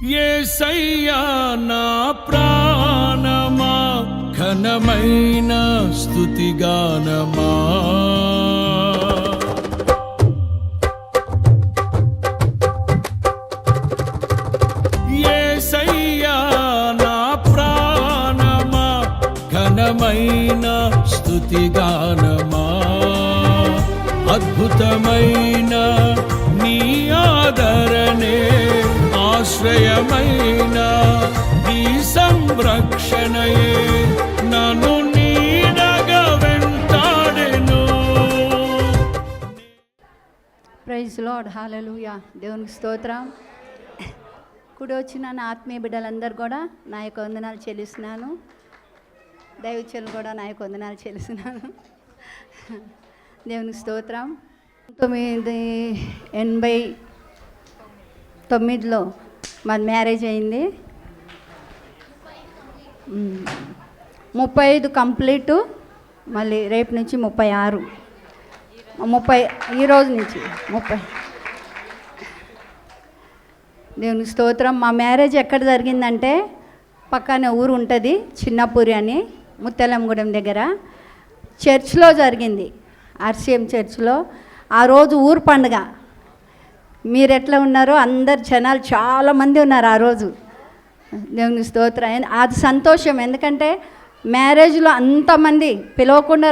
యేసయ్యా నా ప్రాణమా ఘనమైన స్తుతిగానమా యేసయ్యా నా ప్రాణమా ఘనమైన స్తుతిగానమా అద్భుతమైన నీ ఆదరణే ఆశ్రయమైన నీ సంరక్షణయే నన్ను నీడగా వెంటాడెను. ప్రైజ్ లార్డ్, హల్లెలూయా. దేవునికి స్తోత్రం. కూడి వచ్చిన నా ఆత్మీయ బిడ్డలందరూ కూడా నా యొక్క వందనాలు చెల్లిస్తున్నాను. దైవచనులు కూడా నా యొక్క వందనాలు చెల్లిస్తున్నాను. దేవునికి స్తోత్రం. 1989లో మాది మ్యారేజ్ అయింది. 35 కంప్లీటు, మళ్ళీ రేపు నుంచి 36, ఈ రోజు నుంచి 30. దేవునికి స్తోత్రం. మా మ్యారేజ్ ఎక్కడ జరిగిందంటే పక్కనే ఊరు ఉంటుంది, చిన్నపూరి అని, ముత్తెలంగూడెం దగ్గర. చర్చ్లో జరిగింది, ఆర్సీఎం చర్చ్లో. ఆ రోజు ఊరు పండుగ. మీరు ఎట్లా ఉన్నారో అందరు జనాలు చాలామంది ఉన్నారు ఆ రోజు. దేవుని స్తోత్రం. అది సంతోషం. ఎందుకంటే మ్యారేజ్లో అంతమంది పిలవకుండా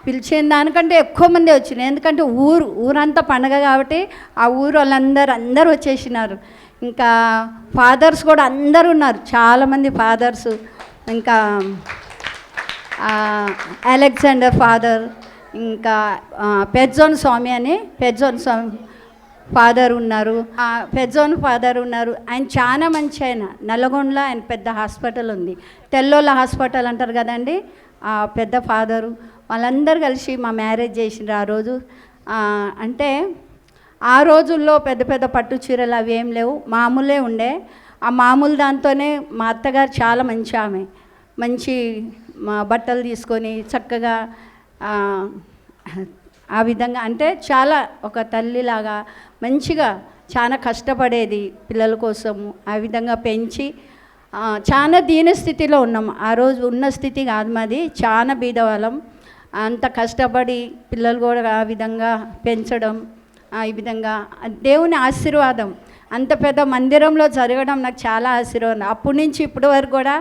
పిలిచిన దానికంటే ఎక్కువ మంది వచ్చినారు. ఎందుకంటే ఊరంతా పండగ కాబట్టి ఆ ఊరు వాళ్ళందరూ వచ్చేసినారు. ఇంకా ఫాదర్స్ కూడా అందరూ ఉన్నారు, చాలామంది ఫాదర్స్. ఇంకా అలెగ్జాండర్ ఫాదర్, ఇంకా పెజ్జోన్ స్వామి అని పెజ్జోన్ స్వామి ఫాదర్ ఉన్నారు, పెజ్జోన్ ఫాదర్ ఉన్నారు. ఆయన చాలా మంచి ఆయన. నల్లగొండలో ఆయన పెద్ద హాస్పిటల్ ఉంది, తెల్లోళ్ళ హాస్పిటల్ అంటారు కదండి, ఆ పెద్ద ఫాదరు. వాళ్ళందరూ కలిసి మా మ్యారేజ్ చేసిండ్రు ఆ రోజు. అంటే ఆ రోజుల్లో పెద్ద పెద్ద పట్టు చీరలు అవి ఏం లేవు, మామూలే ఉండే. ఆ మామూలు దాంతోనే మా అత్తగారు చాలా మంచి ఆమె, మంచి బట్టలు తీసుకొని చక్కగా ఆ విధంగా, అంటే చాలా ఒక తల్లిలాగా మంచిగా చాలా కష్టపడేది పిల్లల కోసము. ఆ విధంగా పెంచి చాలా దీన స్థితిలో ఉన్నాం. ఆ రోజు ఉన్న స్థితి కాదు మాది, చాలా బీదవాళ్ళం. అంత కష్టపడి పిల్లలు కూడా ఆ విధంగా పెంచడం, ఈ విధంగా దేవుని ఆశీర్వాదం అంత పెద్ద మందిరంలో జరగడం నాకు చాలా ఆశీర్వాదం. అప్పటి నుంచి ఇప్పటి వరకు కూడా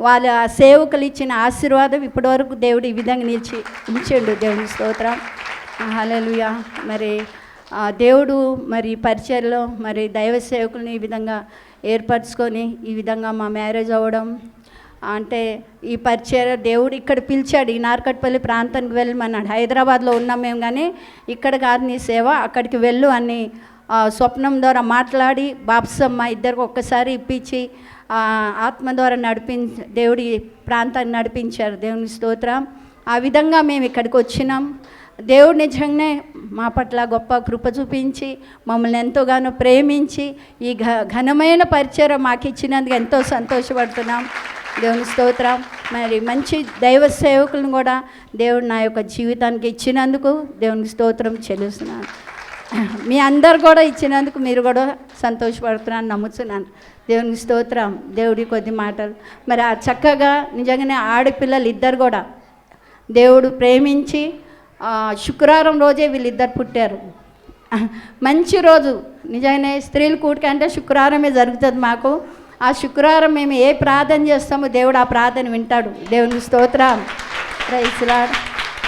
వాళ్ళ సేవకులు ఇచ్చిన ఆశీర్వాదం ఇప్పటి వరకు దేవుడు ఈ విధంగా ఉంచిండు. దేవుని స్తోత్రం, హల్లెలూయా. మరి దేవుడు మరి పరిచర్లో మరి దైవ సేవకుల్ని ఈ విధంగా ఏర్పరచుకొని ఈ విధంగా మా మ్యారేజ్ అవ్వడం, అంటే ఈ పరిచర్య దేవుడు ఇక్కడ పిలిచాడు. ఈ నార్కట్పల్లి ప్రాంతానికి వెళ్ళమన్నాడు. హైదరాబాద్లో ఉన్నాం మేము, కానీ ఇక్కడ కాదు నీ సేవ, అక్కడికి వెళ్ళు అని స్వప్నం ద్వారా మాట్లాడి బాప్సమ్మ ఇద్దరికి ఒక్కసారి ఇప్పించి ఆత్మ ద్వారా దేవుడి ప్రాంతాన్ని నడిపించారు. దేవుని స్తోత్రం. ఆ విధంగా మేము ఇక్కడికి వచ్చినాం. దేవుడు నిజంగానే మా పట్ల గొప్ప కృప చూపించి మమ్మల్ని ఎంతోగానో ప్రేమించి ఈ ఘనమైన పరిచయం మాకు ఇచ్చినందుకు ఎంతో సంతోషపడుతున్నాం. దేవుని స్తోత్రం. మరి మంచి దైవ సేవకులను కూడా దేవుడు నా యొక్క జీవితానికి ఇచ్చినందుకు దేవునికి స్తోత్రం చెల్లిస్తున్నాను. మీ అందరు కూడా ఇచ్చినందుకు మీరు కూడా సంతోషపడుతున్నాను, నమ్ముతున్నాను. దేవునికి స్తోత్రం. దేవుడి కొద్ది మాటలు. మరి ఆ చక్కగా నిజంగానే ఆడపిల్లలు ఇద్దరు కూడా దేవుడు ప్రేమించి శుక్రవారం రోజే వీళ్ళిద్దరు పుట్టారు. మంచి రోజు నిజంగానే స్త్రీల కూడిక అంటే శుక్రవారమే జరుగుతుంది మాకు. ఆ శుక్రవారం మేము ఏ ప్రార్థన చేస్తామో దేవుడు ఆ ప్రార్థన వింటాడు. దేవుని స్తోత్రం, ప్రైజ్ లార్డ్.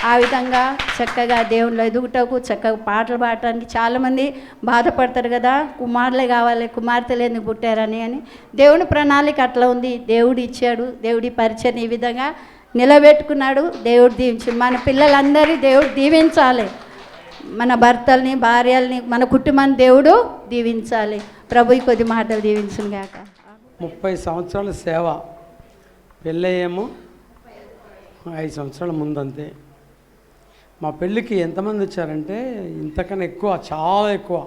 ఆ విధంగా చక్కగా దేవుళ్ళు ఎదుగుటకు చక్కగా పాటలు పాడటానికి చాలామంది బాధపడతారు కదా, కుమారులే కావాలి, కుమార్తెలు ఎందుకు పుట్టారని. దేవుని ప్రణాళిక అట్లా ఉంది. దేవుడు ఇచ్చాడు. దేవుడి పరిచయం ఈ విధంగా నిలబెట్టుకున్నాడు. దేవుడు దీవించి మన పిల్లలందరి దేవుడు దీవించాలి. మన భర్తల్ని, భార్యల్ని, మన కుటుంబాన్ని దేవుడు దీవించాలి. ప్రభు కొద్ది మాటలు దీవించును గాక. 30 సంవత్సరాల సేవ, పెళ్ళయ్యేమో 5 సంవత్సరాల ముందంతే. మా పెళ్ళికి ఎంతమంది వచ్చారంటే ఇంతకన్నా ఎక్కువ, చాలా ఎక్కువ.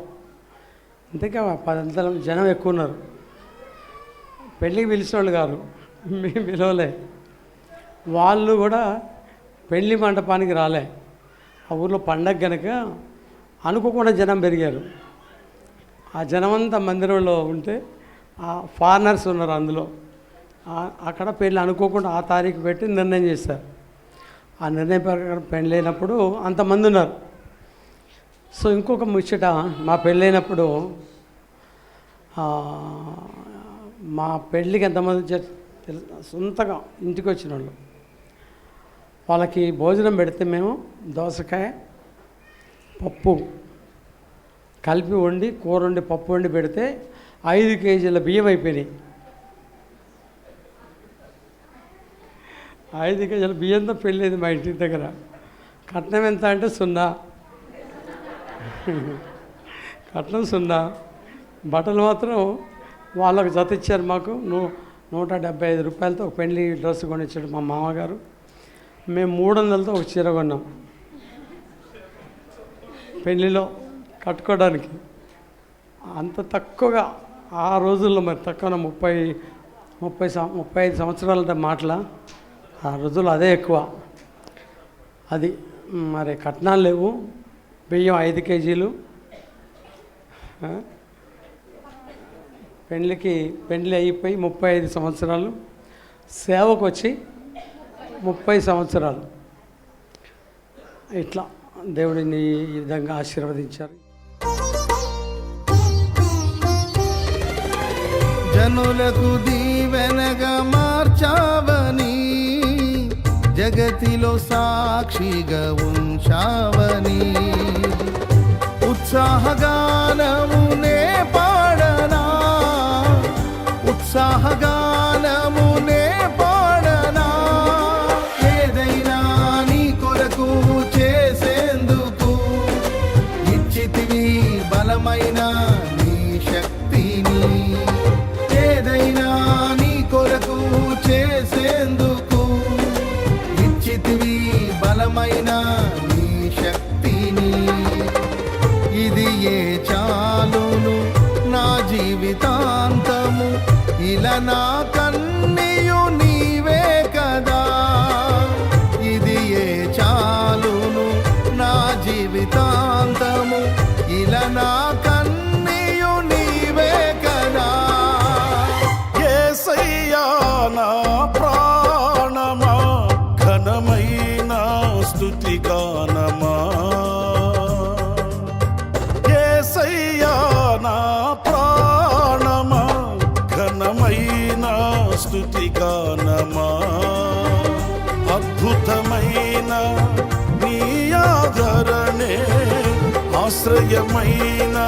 ఇంతకే 10 జనం ఎక్కువ ఉన్నారు. పెళ్ళికి పిలిచిన వాళ్ళు కాదు, మేము పిలవలే. వాళ్ళు కూడా పెళ్లి మండపానికి రాలే. ఆ ఊర్లో పండగ కనుక అనుకోకుండా జనం పెరిగారు. ఆ జనమంతా మందిరంలో ఉంటే ఆ ఫారినర్స్ ఉన్నారు అందులో. అక్కడ పెళ్ళి అనుకోకుండా ఆ తారీఖు పెట్టి నిర్ణయం చేశారు. ఆ నిర్ణయం ప్రకారం పెళ్ళైనప్పుడు అంతమంది ఉన్నారు. సో ఇంకొక ముచ్చట, మా పెళ్ళైనప్పుడు మా పెళ్ళికి ఎంతమంది సొంతగా ఇంటికి వచ్చిన వాళ్ళు, వాళ్ళకి భోజనం పెడితే మేము దోసకాయ పప్పు కలిపి వండి, కూర వండి, పప్పు వండి పెడితే 5 కేజీల బియ్యం అయిపోయినాయి. 5 కేజీల బియ్యంతో పెళ్ళేది మా ఇంటి దగ్గర. కట్నం ఎంత అంటే 0. కట్నం 0. బట్టలు మాత్రం వాళ్ళకు జత ఇచ్చారు. మాకు 175 రూపాయలతో ఒక పెళ్లి డ్రెస్ కొనిచ్చాడు మా మామగారు. మేము 300లతో ఒక చీర కొన్నాం పెళ్ళిలో కట్టుకోవడానికి. అంత తక్కువగా ఆ రోజుల్లో, మరి తక్కువ 35 సంవత్సరాల మాటల, ఆ రోజుల్లో అదే ఎక్కువ. అది మరి కట్నాలు లేవు, బియ్యం 5 కేజీలు. పెళ్ళి అయిపోయి 35 సంవత్సరాలు, సేవకు వచ్చి 30 సంవత్సరాలు. ఇట్లా దేవుడిని ఈ విధంగా ఆశీర్వదించారు. జనులకు దీవెనగా మార్చావని, జగతిలో సాక్షిగా ఉంచావని, ఉత్సాహగానమునే పాడనా, ఉత్సాహగానమునే పాడనా, ఏదైనా నీ కొరకు చేసేందుకు ఇచ్చితివి బలమైన నీ శక్తిని, ఏదైనా నీ కొరకు చేసేందుకు ఇచ్చితివి బలమైన నీ శక్తిని. ఇది ఏ చాలును నా జీవితాంతము, ఇలా నా కన్నీయు నీవే కదా. ఇది ఏ చాలును నా జీవితాంతము, ఇలా నా కన్నీయు నీవే కదా. యేసయ్యా నా ప్రాణమా, ఘనమైన స్తుతి గానమా. యేసయ్యా నా ప్రాణమా, ఘనమైన స్తుతి గానమా. అద్భుతమైన నీ ఆదరణే ఆశ్రయమైన